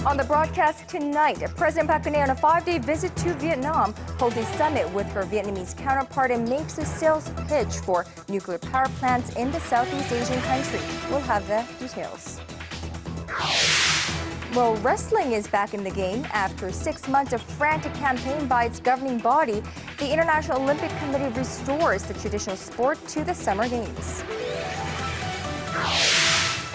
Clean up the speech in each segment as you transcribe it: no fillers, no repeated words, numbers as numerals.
On the broadcast tonight, President Park Geun-hye on a 5-day visit to Vietnam holds a summit with her Vietnamese counterpart and makes a sales pitch for nuclear power plants in the Southeast Asian country. We'll have the details. Well, wrestling is back in the game. After 6 months of frantic campaign by its governing body, the International Olympic Committee restores the traditional sport to the Summer Games.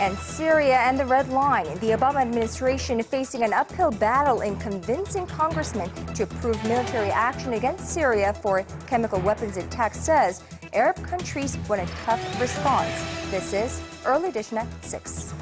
And Syria and the Red Line. The Obama administration facing an uphill battle in convincing congressmen to approve military action against Syria for chemical weapons attack, says Arab countries want a tough response. This is Early Edition at 6.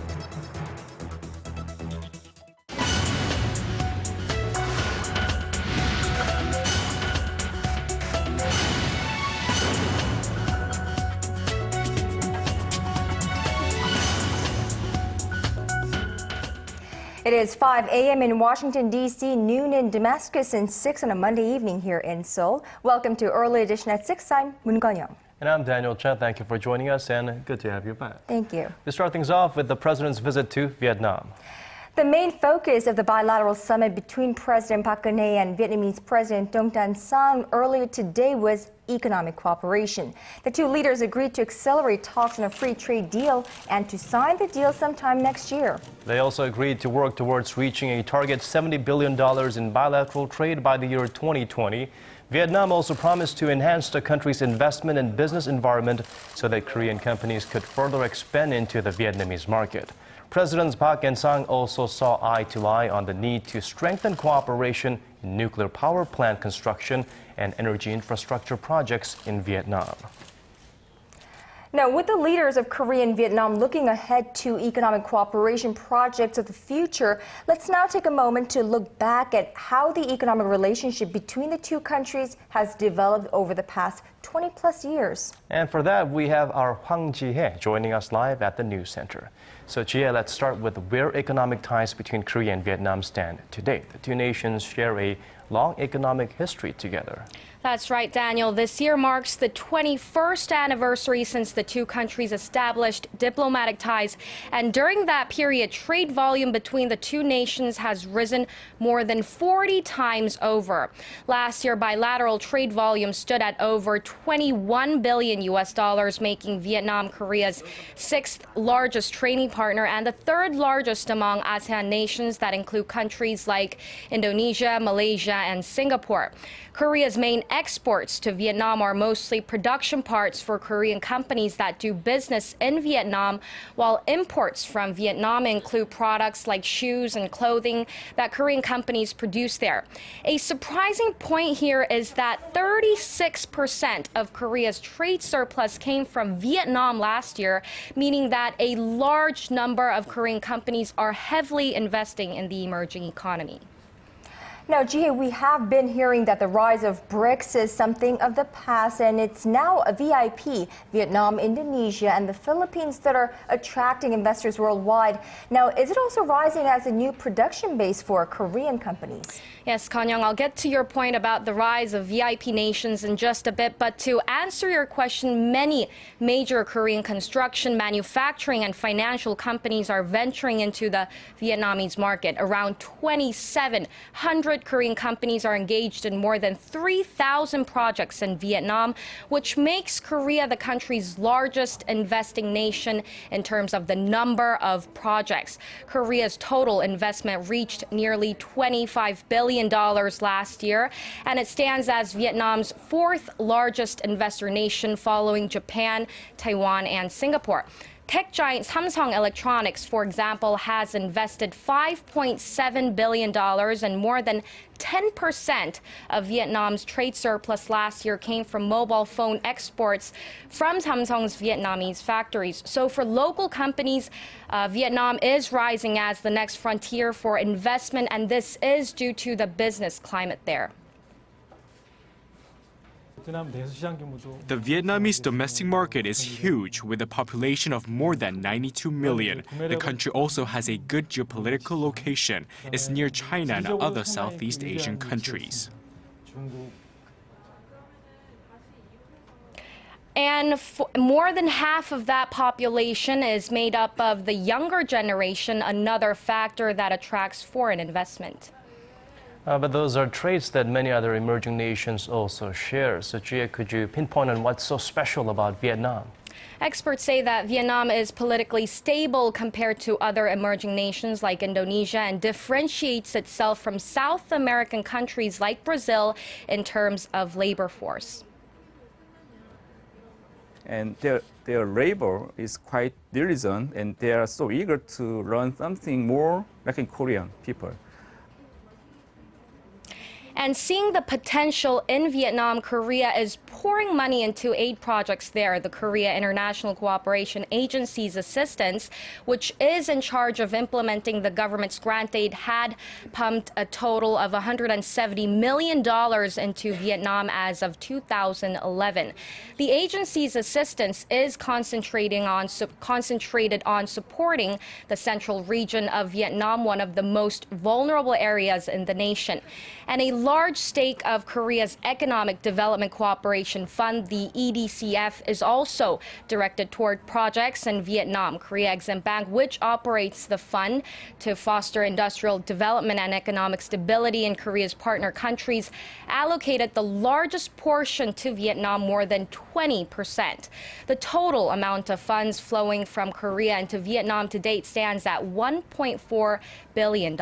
It is 5 a.m. in Washington, D.C., noon in Damascus, and 6 on a Monday evening here in Seoul. Welcome to Early Edition at 6. I'm Moon Gun-young. And I'm Daniel Chen. Thank you for joining us, and good to have you back. Thank you. We start things off with the president's visit to Vietnam. The main focus of the bilateral summit between President Park Geun-hye and Vietnamese President Dong Tan Sang earlier today was economic cooperation. The two leaders agreed to accelerate talks on a free trade deal and to sign the deal sometime next year. They also agreed to work towards reaching a target $70 billion in bilateral trade by the year 2020. Vietnam also promised to enhance the country's investment and business environment so that Korean companies could further expand into the Vietnamese market. Presidents Park and Sang also saw eye to eye on the need to strengthen cooperation in nuclear power plant construction and energy infrastructure projects in Vietnam. Now, with the leaders of Korea and Vietnam looking ahead to economic cooperation projects of the future, let's now take a moment to look back at how the economic relationship between the two countries has developed over the past 20-plus years. And for that, we have our Park Geun-hye joining us live at the News Center. So, Jie, let's start with where economic ties between Korea and Vietnam stand today. The two nations share a long economic history together. That's right, Daniel. This year marks the 21st anniversary since the two countries established diplomatic ties. And during that period, trade volume between the two nations has risen more than 40 times over. Last year, bilateral trade volume stood at over $21 billion, making Vietnam Korea's sixth largest trading partner and the third largest among ASEAN nations that include countries like Indonesia, Malaysia, and Singapore. Korea's main exports to Vietnam are mostly production parts for Korean companies that do business in Vietnam, while imports from Vietnam include products like shoes and clothing that Korean companies produce there. A surprising point here is that 36% of Korea's trade surplus came from Vietnam last year, meaning that a large number of Korean companies are heavily investing in the emerging economy. Now, Jihye, we have been hearing that the rise of BRICS is something of the past, and it's now a VIP, Vietnam, Indonesia, and the Philippines that are attracting investors worldwide. Now, is it also rising as a new production base for Korean companies? Yes, Kanyang, I'll get to your point about the rise of VIP nations in just a bit, but to answer your question, many major Korean construction, manufacturing, and financial companies are venturing into the Vietnamese market. Around 2,700 Korean companies are engaged in more than 3,000 projects in Vietnam, which makes Korea the country's largest investing nation in terms of the number of projects. Korea's total investment reached nearly $25 billion last year, and it stands as Vietnam's fourth largest investor nation following Japan, Taiwan, and Singapore. Tech giant Samsung Electronics, for example, has invested $5.7 billion, and more than 10% of Vietnam's trade surplus last year came from mobile phone exports from Samsung's Vietnamese factories. So for local companies, Vietnam is rising as the next frontier for investment, and this is due to the business climate there. The Vietnamese domestic market is huge, with a population of more than 92 million. The country also has a good geopolitical location. It's near China and other Southeast Asian countries. And more than half of that population is made up of the younger generation, another factor that attracts foreign investment. But those are traits that many other emerging nations also share. So, Jia, could you pinpoint on what's so special about Vietnam? Experts say that Vietnam is politically stable compared to other emerging nations like Indonesia and differentiates itself from South American countries like Brazil in terms of labor force. And their labor is quite diligent, and they are so eager to learn something more like in Korean people. And seeing the potential in Vietnam, Korea is pouring money into aid projects there. The Korea International Cooperation Agency's assistance, which is in charge of implementing the government's grant aid, had pumped a total of $170 million into Vietnam as of 2011. The agency's assistance is concentrated on supporting the central region of Vietnam, one of the most vulnerable areas in the nation. And a large stake of Korea's Economic Development Cooperation Fund, the EDCF, is also directed toward projects in Vietnam. Korea Exim Bank, which operates the fund to foster industrial development and economic stability in Korea's partner countries, allocated the largest portion to Vietnam, more than 20%. The total amount of funds flowing from Korea into Vietnam to date stands at $1.4 billion.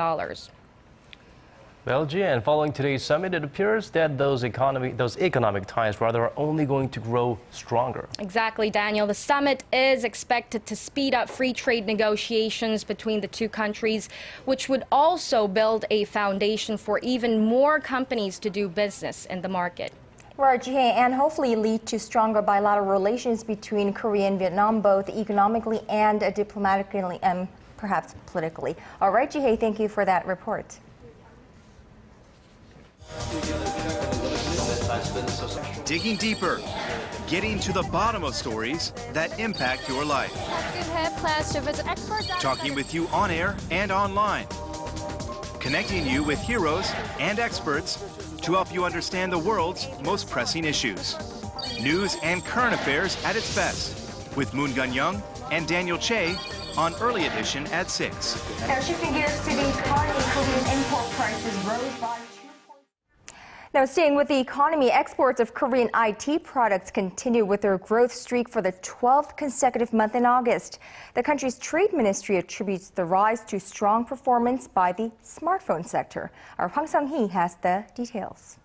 Well, Jia, and following today's summit, it appears that those economic ties are only going to grow stronger. Exactly, Daniel. The summit is expected to speed up free trade negotiations between the two countries, which would also build a foundation for even more companies to do business in the market. Right, Ji-hye, and hopefully lead to stronger bilateral relations between Korea and Vietnam, both economically and diplomatically and perhaps politically. All right, Ji-hye, thank you for that report. Digging deeper, getting to the bottom of stories that impact your life. Talking with you on air and online. Connecting you with heroes and experts to help you understand the world's most pressing issues. News and current affairs at its best with Moon Gun-young and Daniel Che on Early Edition at 6. Now shifting gears to the economy, Korean import prices rose by 2 points. Now staying with the economy, exports of Korean IT products continue with their growth streak for the 12th consecutive month in August. The country's trade ministry attributes the rise to strong performance by the smartphone sector. Our Hwang Sang-hee has the details.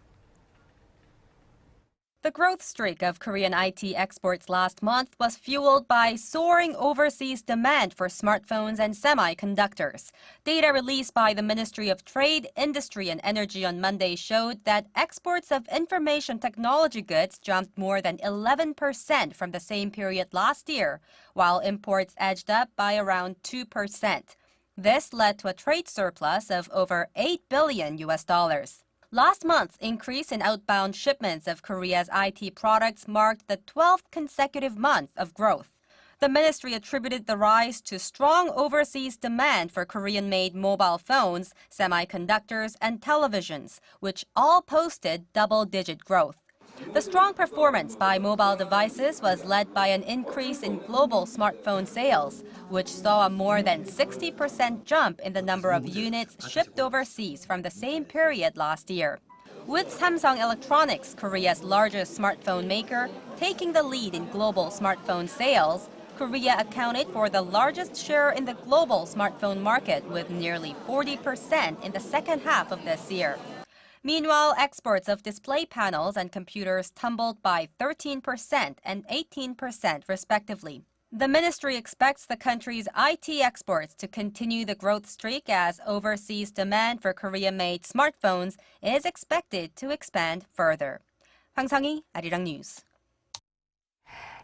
The growth streak of Korean IT exports last month was fueled by soaring overseas demand for smartphones and semiconductors. Data released by the Ministry of Trade, Industry and Energy on Monday showed that exports of information technology goods jumped more than 11% from the same period last year, while imports edged up by around 2%. This led to a trade surplus of over $8 billion. Last month's increase in outbound shipments of Korea's IT products marked the 12th consecutive month of growth. The ministry attributed the rise to strong overseas demand for Korean-made mobile phones, semiconductors, and televisions, which all posted double-digit growth. The strong performance by mobile devices was led by an increase in global smartphone sales, which saw a more than 60% jump in the number of units shipped overseas from the same period last year. With Samsung Electronics, Korea's largest smartphone maker, taking the lead in global smartphone sales, Korea accounted for the largest share in the global smartphone market with nearly 40% in the second half of this year. Meanwhile, exports of display panels and computers tumbled by 13% and 18% respectively. The ministry expects the country's IT exports to continue the growth streak as overseas demand for Korea-made smartphones is expected to expand further. Hwang Sang-hee, Arirang News.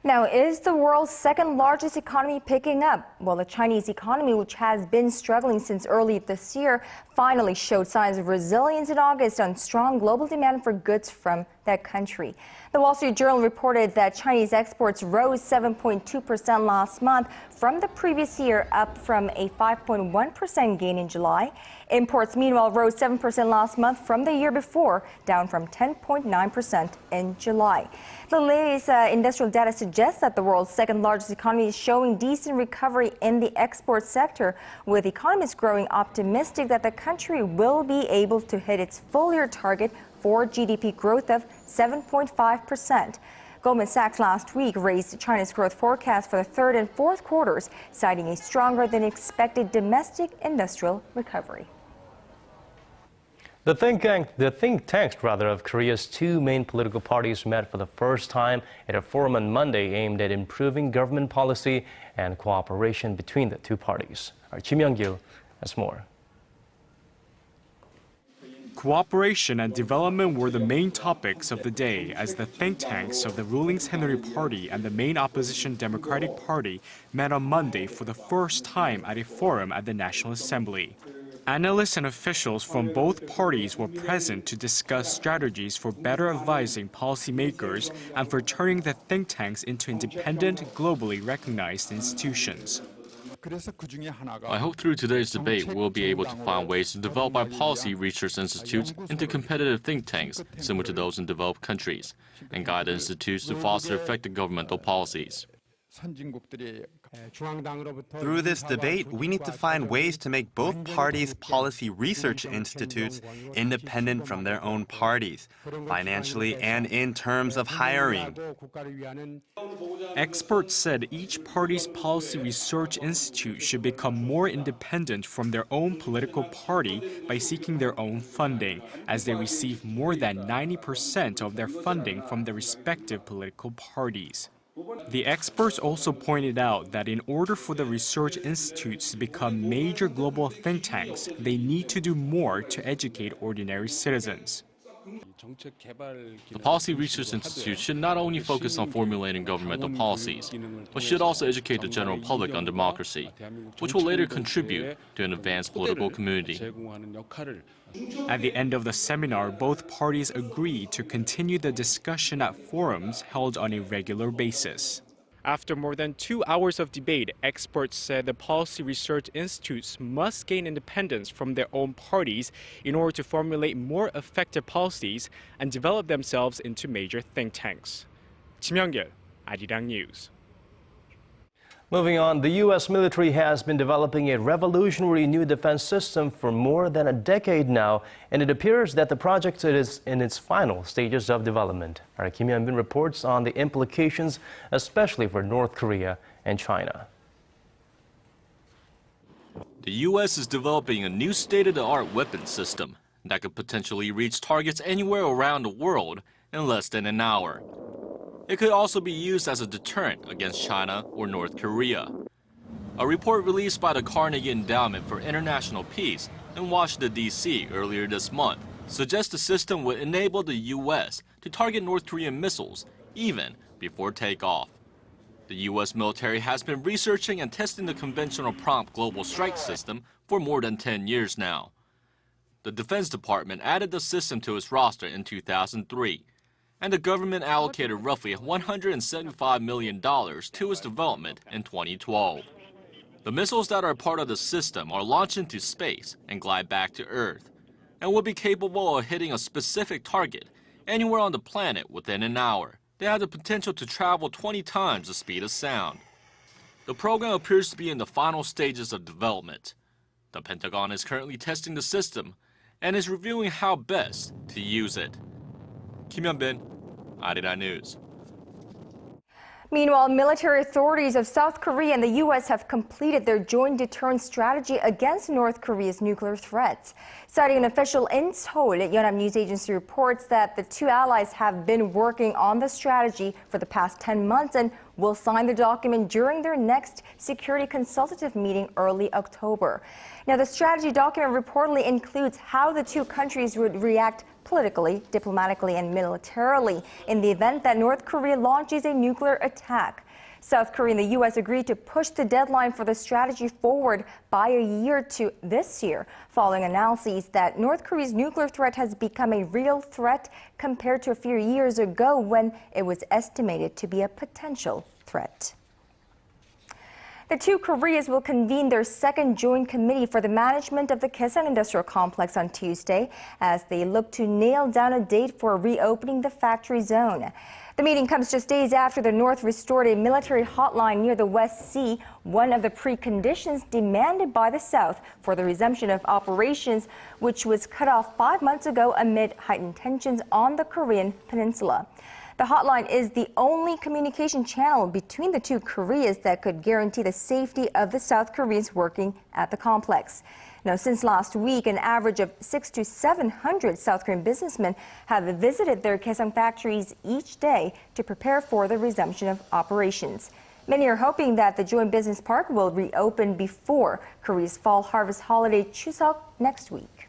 Now, is the world's second largest economy picking up? Well, the Chinese economy, which has been struggling since early this year, finally showed signs of resilience in August on strong global demand for goods from that country. The Wall Street Journal reported that Chinese exports rose 7.2% last month from the previous year, up from a 5.1% gain in July. Imports, meanwhile, rose 7% last month from the year before, down from 10.9% in July. The latest industrial data suggests that the world's second largest economy is showing decent recovery in the export sector, with economists growing optimistic that the country will be able to hit its full-year target for GDP growth of 7.5%. Goldman Sachs last week raised China's growth forecast for the third and fourth quarters, citing a stronger than expected domestic industrial recovery. The think tanks of Korea's two main political parties met for the first time at a forum on Monday aimed at improving government policy and cooperation between the two parties. Our Kim Young-gil has more. Cooperation and development were the main topics of the day as the think tanks of the ruling Saenuri Party and the main opposition Democratic Party met on Monday for the first time at a forum at the National Assembly. Analysts and officials from both parties were present to discuss strategies for better advising policymakers and for turning the think tanks into independent, globally recognized institutions. I hope through today's debate we'll be able to find ways to develop our policy research institutes into competitive think tanks similar to those in developed countries, and guide the institutes to foster effective governmental policies. Through this debate, we need to find ways to make both parties' policy research institutes independent from their own parties, financially and in terms of hiring. Experts said each party's policy research institute should become more independent from their own political party by seeking their own funding, as they receive more than 90% of their funding from their respective political parties. The experts also pointed out that in order for the research institutes to become major global think tanks, they need to do more to educate ordinary citizens. The Policy Research Institute should not only focus on formulating governmental policies, but should also educate the general public on democracy, which will later contribute to an advanced political community. At the end of the seminar, both parties agreed to continue the discussion at forums held on a regular basis. After more than 2 hours of debate, experts said the policy research institutes must gain independence from their own parties in order to formulate more effective policies and develop themselves into major think tanks. Kim Young-gil, Arirang News. Moving on, the U.S. military has been developing a revolutionary new defense system for more than a decade now, and it appears that the project is in its final stages of development. Our Kim Hyun-bin reports on the implications, especially for North Korea and China. The U.S. is developing a new state-of-the-art weapons system that could potentially reach targets anywhere around the world in less than an hour. It could also be used as a deterrent against China or North Korea. A report released by the Carnegie Endowment for International Peace in Washington, D.C. earlier this month suggests the system would enable the U.S. to target North Korean missiles even before takeoff. The U.S. military has been researching and testing the conventional prompt global strike system for more than 10 years now. The Defense Department added the system to its roster in 2003. And the government allocated roughly $175 million to its development in 2012. The missiles that are part of the system are launched into space and glide back to Earth, and will be capable of hitting a specific target anywhere on the planet within an hour. They have the potential to travel 20 times the speed of sound. The program appears to be in the final stages of development. The Pentagon is currently testing the system and is reviewing how best to use it. Kim Hyun-bin, Arirang News. Meanwhile, military authorities of South Korea and the U.S. have completed their joint deterrence strategy against North Korea's nuclear threats. Citing an official in Seoul, Yonhap News Agency reports that the two allies have been working on the strategy for the past 10 months and will sign the document during their next security consultative meeting early October. Now, the strategy document reportedly includes how the two countries would react politically, diplomatically, and militarily in the event that North Korea launches a nuclear attack. South Korea and the U.S. agreed to push the deadline for the strategy forward by a year to this year, following analyses that North Korea's nuclear threat has become a real threat compared to a few years ago when it was estimated to be a potential threat. The two Koreas will convene their second joint committee for the management of the Kaesong Industrial Complex on Tuesday as they look to nail down a date for reopening the factory zone. The meeting comes just days after the North restored a military hotline near the West Sea, one of the preconditions demanded by the South for the resumption of operations, which was cut off 5 months ago amid heightened tensions on the Korean peninsula. The hotline is the only communication channel between the two Koreas that could guarantee the safety of the South Koreans working at the complex. Now, since last week, an average of 600 to 700 South Korean businessmen have visited their Kaesong factories each day to prepare for the resumption of operations. Many are hoping that the joint business park will reopen before Korea's fall harvest holiday Chuseok next week.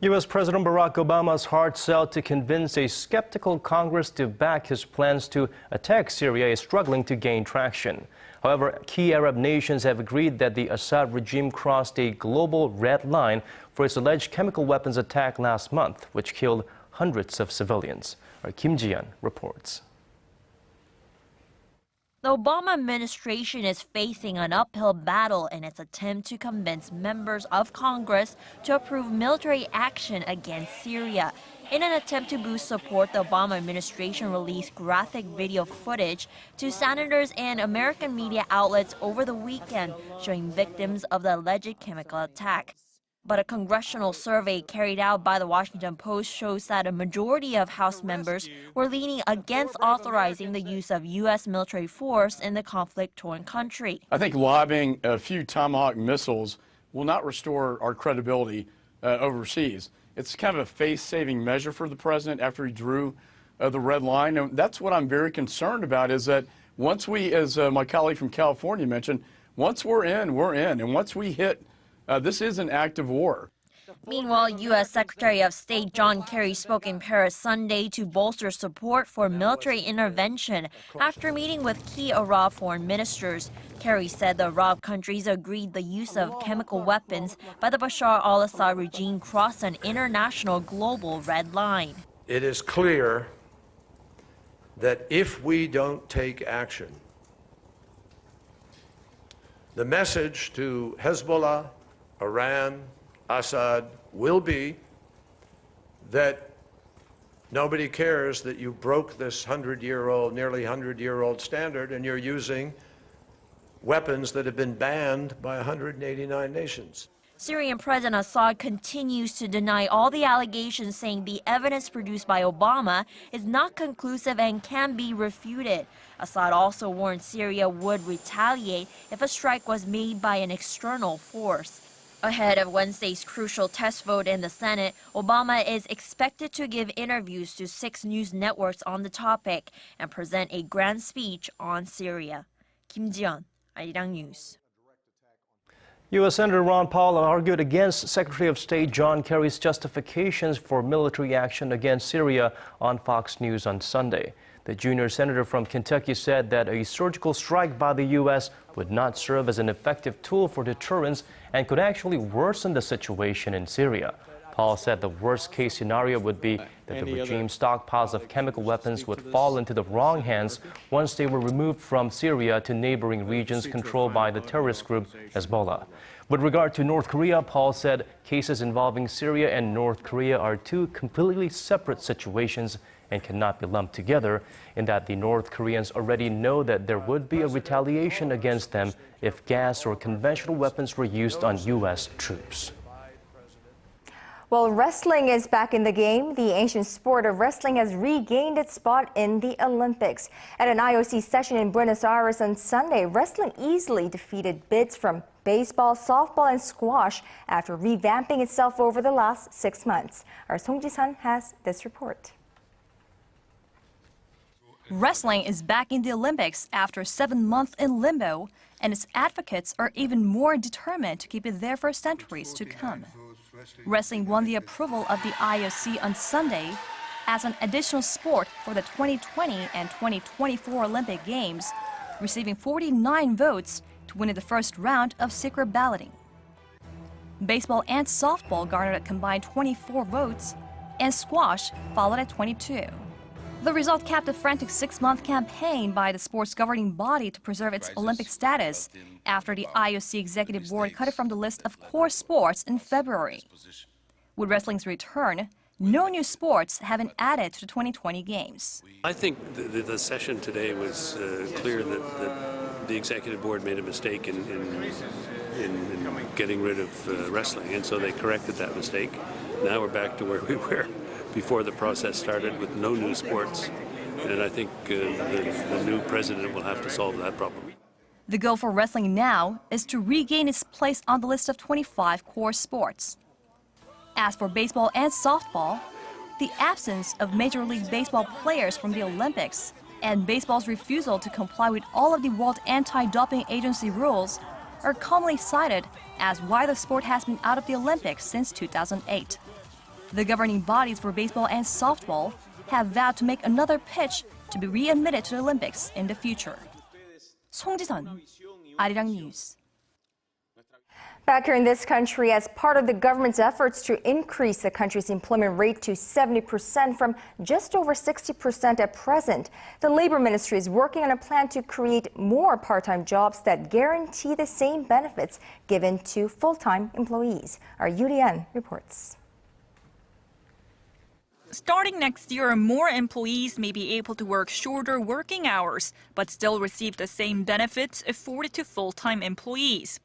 U.S. President Barack Obama's hard sell to convince a skeptical Congress to back his plans to attack Syria is struggling to gain traction. However, key Arab nations have agreed that the Assad regime crossed a global red line for its alleged chemical weapons attack last month, which killed hundreds of civilians. Our Kim Ji-yeon reports. The Obama administration is facing an uphill battle in its attempt to convince members of Congress to approve military action against Syria. In an attempt to boost support, the Obama administration released graphic video footage to senators and American media outlets over the weekend, showing victims of the alleged chemical attack. But a congressional survey carried out by the Washington Post shows that a majority of House members were leaning against authorizing the use of U.S. military force in the conflict-torn country. I think lobbing a few Tomahawk missiles will not restore our credibility overseas. It's kind of a face-saving measure for the president after he drew the red line. And that's what I'm very concerned about, is that once we, as my colleague from California mentioned, once we're in, we're in. And once we hit, this is an act of war. Meanwhile, U.S. Secretary of State John Kerry spoke in Paris Sunday to bolster support for military intervention after meeting with key Arab foreign ministers. Kerry said the Arab countries agreed the use of chemical weapons by the Bashar al-Assad regime crossed an international global red line. It is clear that if we don't take action, the message to Hezbollah, Iran, Assad will be that nobody cares that you broke this nearly 100-year-old standard, and you're using weapons that have been banned by 189 nations. Syrian President Assad continues to deny all the allegations, saying the evidence produced by Obama is not conclusive and can be refuted. Assad also warned Syria would retaliate if a strike was made by an external force. Ahead of Wednesday's crucial test vote in the Senate, Obama is expected to give interviews to 6 news networks on the topic and present a grand speech on Syria. Kim Ji-yeon, Arirang News. U.S. Senator Ron Paul argued against Secretary of State John Kerry's justifications for military action against Syria on Fox News on Sunday. The junior senator from Kentucky said that a surgical strike by the U.S. would not serve as an effective tool for deterrence and could actually worsen the situation in Syria. Paul said the worst-case scenario would be that the regime's stockpiles of chemical weapons would fall into the wrong hands once they were removed from Syria to neighboring regions controlled by the terrorist group Hezbollah. With regard to North Korea, Paul said cases involving Syria and North Korea are two completely separate situations and cannot be lumped together, in that the North Koreans already know that there would be a retaliation against them if gas or conventional weapons were used on U.S. troops. Well, wrestling is back in the game. The ancient sport of wrestling has regained its spot in the Olympics. At an IOC session in Buenos Aires on Sunday, wrestling easily defeated bids from baseball, softball, and squash after revamping itself over the last 6 months. Our Song Ji-sun has this report. Wrestling is back in the Olympics after 7 months in limbo, and its advocates are even more determined to keep it there for centuries to come. Wrestling won the approval of the IOC on Sunday as an additional sport for the 2020 and 2024 Olympic Games, receiving 49 votes to win in the first round of secret balloting. Baseball and softball garnered a combined 24 votes, and squash followed at 22. The result capped a frantic 6-month campaign by the sport's governing body to preserve its Olympic status after the IOC Executive Board cut it from the list of core sports in February. With wrestling's return, no new sports have been added to the 2020 Games. I think the session today was clear that the Executive Board made a mistake in getting rid of wrestling, and so they corrected that mistake. Now we're back to where we were before the process started, with no new sports, and I think the new president will have to solve that problem. The goal for wrestling now is to regain its place on the list of 25 core sports. As for baseball and softball, the absence of Major League Baseball players from the Olympics and baseball's refusal to comply with all of the World Anti-Doping Agency rules are commonly cited as why the sport has been out of the Olympics since 2008. The governing bodies for baseball and softball have vowed to make another pitch to be readmitted to the Olympics in the future. 송지선, Arirang News. Back here in this country, as part of the government's efforts to increase the country's employment rate to 70% from just over 60% at present, the Labor Ministry is working on a plan to create more part-time jobs that guarantee the same benefits given to full-time employees. Our Yurian reports. Starting next year, more employees may be able to work shorter working hours, but still receive the same benefits afforded to full-time employees.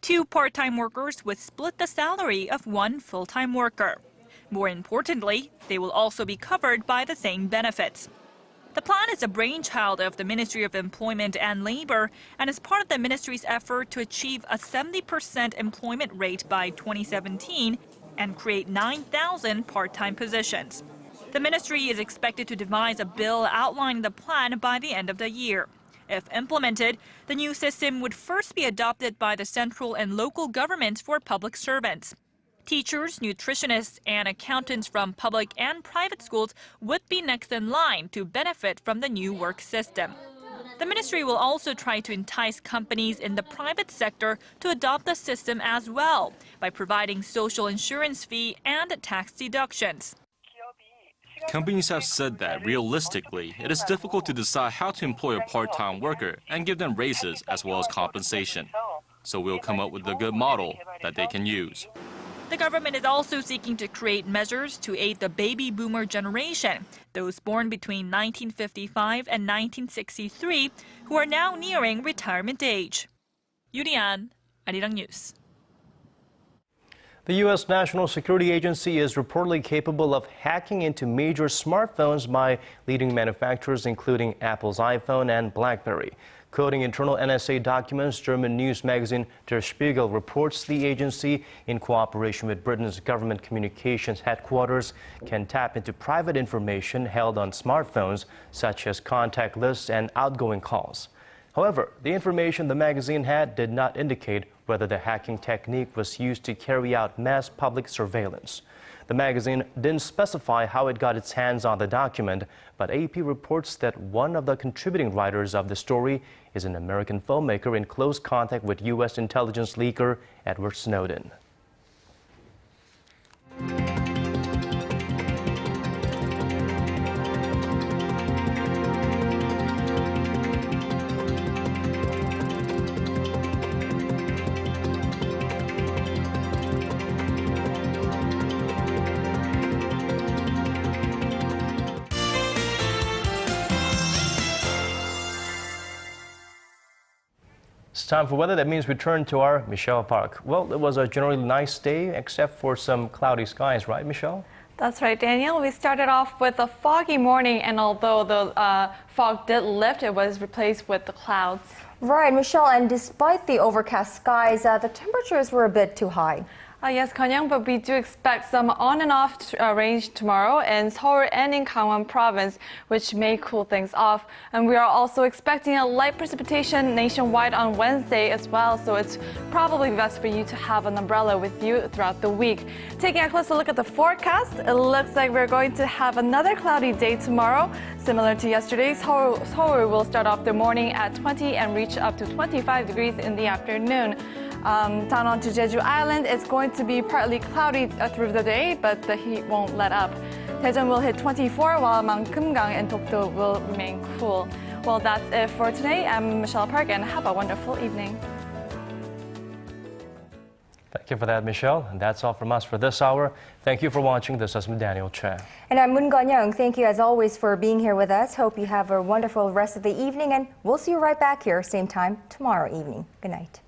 2 part-time workers would split the salary of 1 full-time worker. More importantly, they will also be covered by the same benefits. The plan is a brainchild of the Ministry of Employment and Labor and is part of the ministry's effort to achieve a 70% employment rate by 2017 and create 9,000 part-time positions. The ministry is expected to devise a bill outlining the plan by the end of the year. If implemented, the new system would first be adopted by the central and local governments for public servants. Teachers, nutritionists, and accountants from public and private schools would be next in line to benefit from the new work system. The ministry will also try to entice companies in the private sector to adopt the system as well by providing social insurance fee and tax deductions. Companies have said that, realistically, it is difficult to decide how to employ a part-time worker and give them raises as well as compensation. So we'll come up with a good model that they can use. The government is also seeking to create measures to aid the baby boomer generation, those born between 1955 and 1963, who are now nearing retirement age. Yurian, Arirang News. The U.S. National Security Agency is reportedly capable of hacking into major smartphones by leading manufacturers, including Apple's iPhone and BlackBerry. Quoting internal NSA documents, German news magazine Der Spiegel reports the agency, in cooperation with Britain's government communications headquarters, can tap into private information held on smartphones, such as contact lists and outgoing calls. However, the information the magazine had did not indicate whether the hacking technique was used to carry out mass public surveillance. The magazine didn't specify how it got its hands on the document, but AP reports that one of the contributing writers of the story is an American filmmaker in close contact with U.S. intelligence leaker Edward Snowden. It's time for weather. That means we turn to our Michelle Park. Well, it was a generally nice day, except for some cloudy skies, right, Michelle? That's right, Daniel. We started off with a foggy morning, and although the fog did lift, it was replaced with the clouds. Right, Michelle, and despite the overcast skies, the temperatures were a bit too high. Yes, Kanyang, but we do expect some on and off rain tomorrow in Seoul and in Gangwon province, which may cool things off. And we are also expecting a light precipitation nationwide on Wednesday as well, so it's probably best for you to have an umbrella with you throughout the week. Taking a closer look at the forecast, it looks like we're going to have another cloudy day tomorrow. Similar to yesterday, Seoul will start off the morning at 20 and reach up to 25 degrees in the afternoon. Down onto Jeju Island, it's going to be partly cloudy through the day, but the heat won't let up. Daejeon will hit 24, while Kumgang and Dokdo will remain cool. Well, that's it for today. I'm Michelle Park, and have a wonderful evening. Thank you for that, Michelle. And that's all from us for this hour. Thank you for watching. This has been Daniel Che. And I'm Moon Ganyang. Thank you as always for being here with us. Hope you have a wonderful rest of the evening, and we'll see you right back here, same time tomorrow evening. Good night.